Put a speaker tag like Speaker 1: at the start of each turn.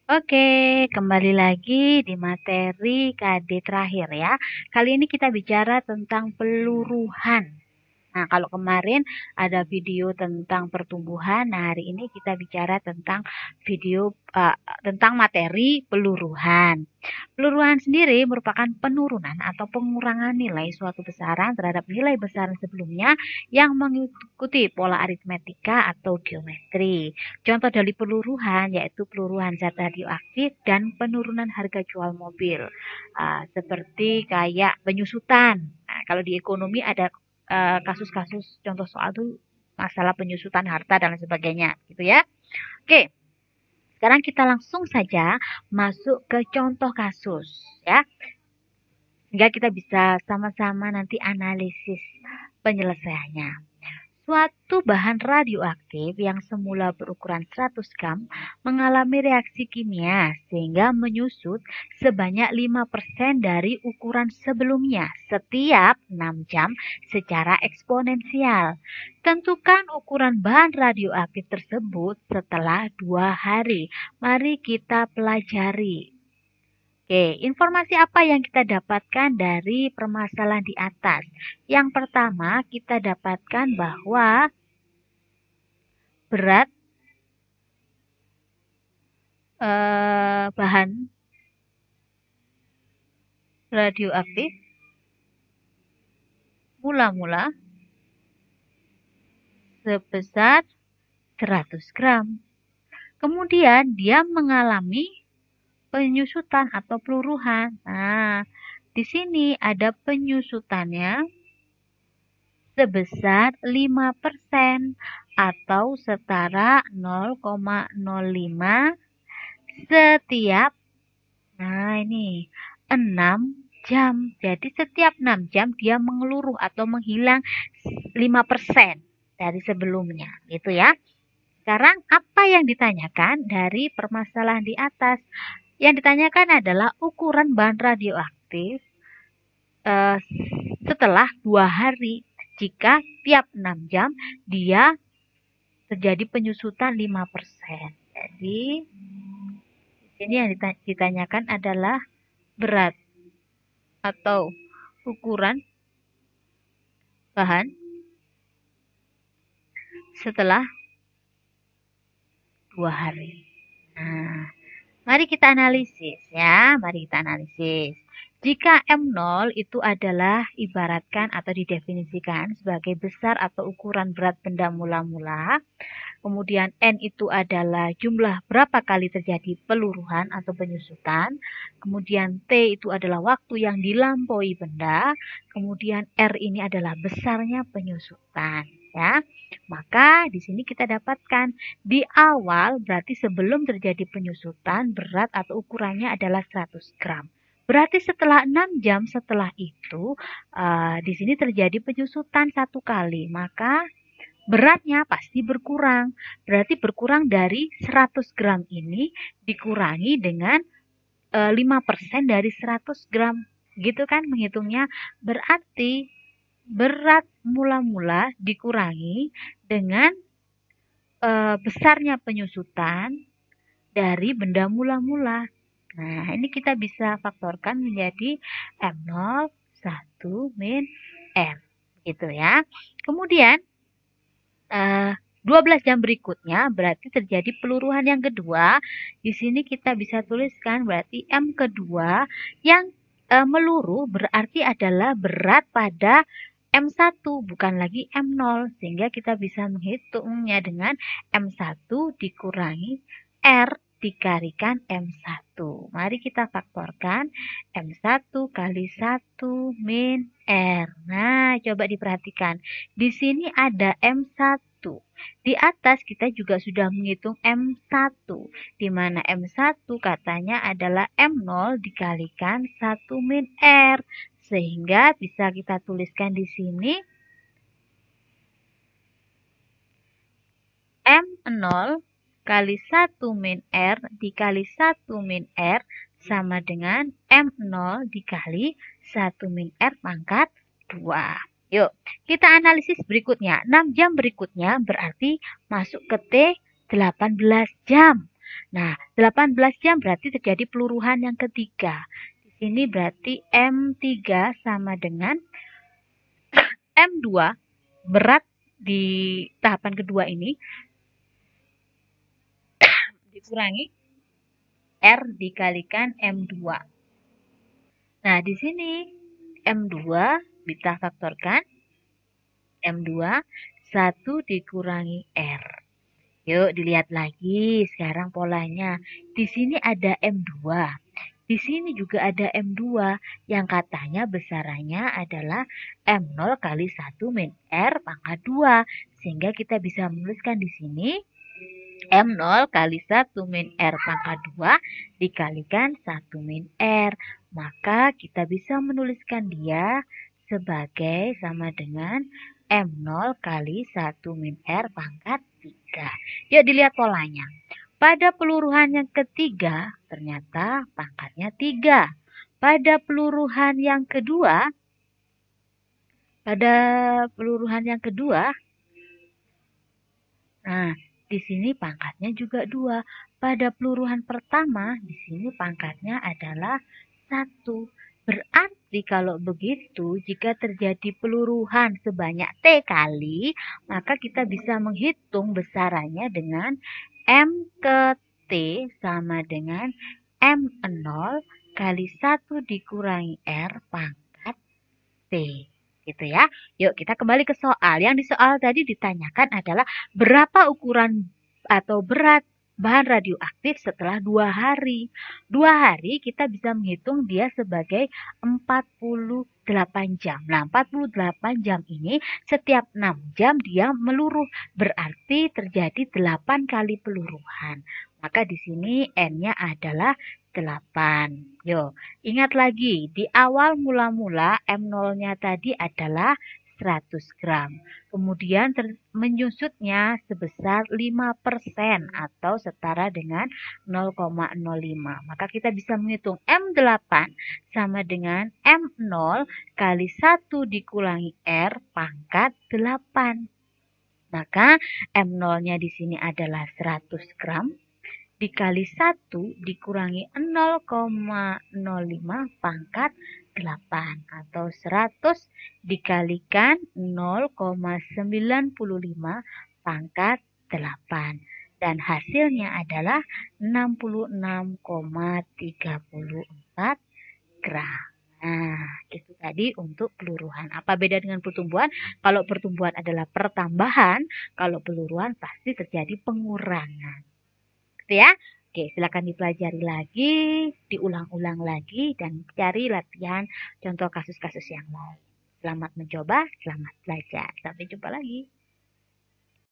Speaker 1: Oke, kembali lagi di materi KD terakhir ya. Kali ini kita bicara tentang peluruhan. Nah, kalau kemarin ada video tentang pertumbuhan, nah hari ini kita bicara tentang tentang materi peluruhan. Peluruhan sendiri merupakan penurunan atau pengurangan nilai suatu besaran terhadap nilai besaran sebelumnya yang mengikuti pola aritmetika atau geometri. Contoh dari peluruhan yaitu peluruhan zat radioaktif dan penurunan harga jual mobil. Seperti kayak penyusutan. Nah, kalau di ekonomi ada kasus-kasus contoh soal itu masalah penyusutan harta dan lain sebagainya gitu ya. Oke, sekarang kita langsung saja masuk ke contoh kasus ya. Sehingga kita bisa sama-sama nanti analisis penyelesaiannya. Suatu bahan radioaktif yang semula berukuran 100 gram mengalami reaksi kimia sehingga menyusut sebanyak 5% dari ukuran sebelumnya setiap 6 jam secara eksponensial. Tentukan ukuran bahan radioaktif tersebut setelah 2 hari. Mari kita pelajari. Oke, informasi apa yang kita dapatkan dari permasalahan di atas? Yang pertama, kita dapatkan bahwa berat bahan radioaktif mula-mula sebesar 100 gram. Kemudian dia mengalami penyusutan atau peluruhan. Nah, di sini ada penyusutannya sebesar 5% atau setara 0,05 setiap 6 jam. Jadi setiap 6 jam dia mengeluruh atau menghilang 5% dari sebelumnya, gitu ya. Sekarang apa yang ditanyakan dari permasalahan di atas? Yang ditanyakan adalah ukuran bahan radioaktif setelah 2 hari. Jika tiap 6 jam dia terjadi penyusutan 5%. Jadi ini yang ditanyakan adalah berat atau ukuran bahan setelah 2 hari. Nah, mari kita analisis ya. Mari kita analisis. Jika M0 itu adalah ibaratkan atau didefinisikan sebagai besar atau ukuran berat benda mula-mula, kemudian N itu adalah jumlah berapa kali terjadi peluruhan atau penyusutan, kemudian T itu adalah waktu yang dilampaui benda, kemudian R ini adalah besarnya penyusutan. Ya, maka di sini kita dapatkan di awal berarti sebelum terjadi penyusutan berat atau ukurannya adalah 100 gram. Berarti setelah 6 jam setelah itu di sini terjadi penyusutan 1 kali, maka beratnya pasti berkurang. Berarti berkurang dari 100 gram ini dikurangi dengan 5% dari 100 gram. Gitu kan menghitungnya. Berarti berat mula-mula dikurangi dengan besarnya penyusutan dari benda mula-mula. Nah, ini kita bisa faktorkan menjadi M0, 1, min M. Gitu ya. Kemudian, 12 jam berikutnya berarti terjadi peluruhan yang kedua. Di sini kita bisa tuliskan berarti M kedua yang meluruh berarti adalah berat pada M1 bukan lagi M0 sehingga kita bisa menghitungnya dengan M1 dikurangi R dikalikan M1. Mari kita faktorkan M1 kali 1 min R. Nah, coba diperhatikan. Di sini ada M1. Di atas kita juga sudah menghitung M1. Di mana M1 katanya adalah M0 dikalikan 1 min R. Sehingga bisa kita tuliskan di sini M0 kali 1 min R dikali 1 min R sama dengan M0 dikali 1 min R pangkat 2. Yuk, kita analisis berikutnya. 6 jam berikutnya berarti masuk ke T 18 jam. Nah, 18 jam berarti terjadi peluruhan yang ketiga. Di sini berarti M3 sama dengan M2, berat di tahapan kedua ini, dikurangi R dikalikan M2. Nah, di sini M2 kita faktorkan. M2, 1 dikurangi R. Yuk, dilihat lagi sekarang polanya. Di sini ada M2. Di sini juga ada M2 yang katanya besarannya adalah M0 kali 1 min R pangkat 2. Sehingga kita bisa menuliskan di sini M0 kali 1 min R pangkat 2 dikalikan 1 min R. Maka kita bisa menuliskan dia sebagai sama dengan M0 kali 1 min R pangkat 3. Yuk dilihat polanya. Pada peluruhan yang ketiga, ternyata pangkatnya 3. Pada peluruhan yang kedua, nah, di sini pangkatnya juga 2. Pada peluruhan pertama, di sini pangkatnya adalah 1. Berarti kalau begitu, jika terjadi peluruhan sebanyak T kali, maka kita bisa menghitung besarannya dengan M ke T sama dengan M0 kali 1 dikurangi R pangkat T. Gitu ya. Yuk kita kembali ke soal. Yang di soal tadi ditanyakan adalah berapa ukuran atau berat bahan radioaktif setelah 2 hari. 2 hari kita bisa menghitung dia sebagai 48 jam. Nah, 48 jam ini setiap 6 jam dia meluruh. Berarti terjadi 8 kali peluruhan. Maka di sini N-nya adalah 8. Yuk, ingat lagi di awal mula-mula M0-nya tadi adalah 100 gram. Kemudian menyusutnya sebesar 5% atau setara dengan 0,05. Maka kita bisa menghitung M8 sama dengan M0 kali 1 dikurangi R pangkat 8. Maka M0-nya di sini adalah 100 gram. Dikali 1 dikurangi 0,05 pangkat 8 atau 100 dikalikan 0,95 pangkat 8 dan hasilnya adalah 66,34 gram. Nah, itu tadi untuk peluruhan. Apa beda dengan pertumbuhan? Kalau pertumbuhan adalah pertambahan, kalau peluruhan pasti terjadi pengurangan. Gitu ya. Oke, silakan dipelajari lagi, diulang-ulang lagi, dan cari latihan contoh kasus-kasus yang lain. Selamat mencoba, selamat belajar. Sampai jumpa lagi.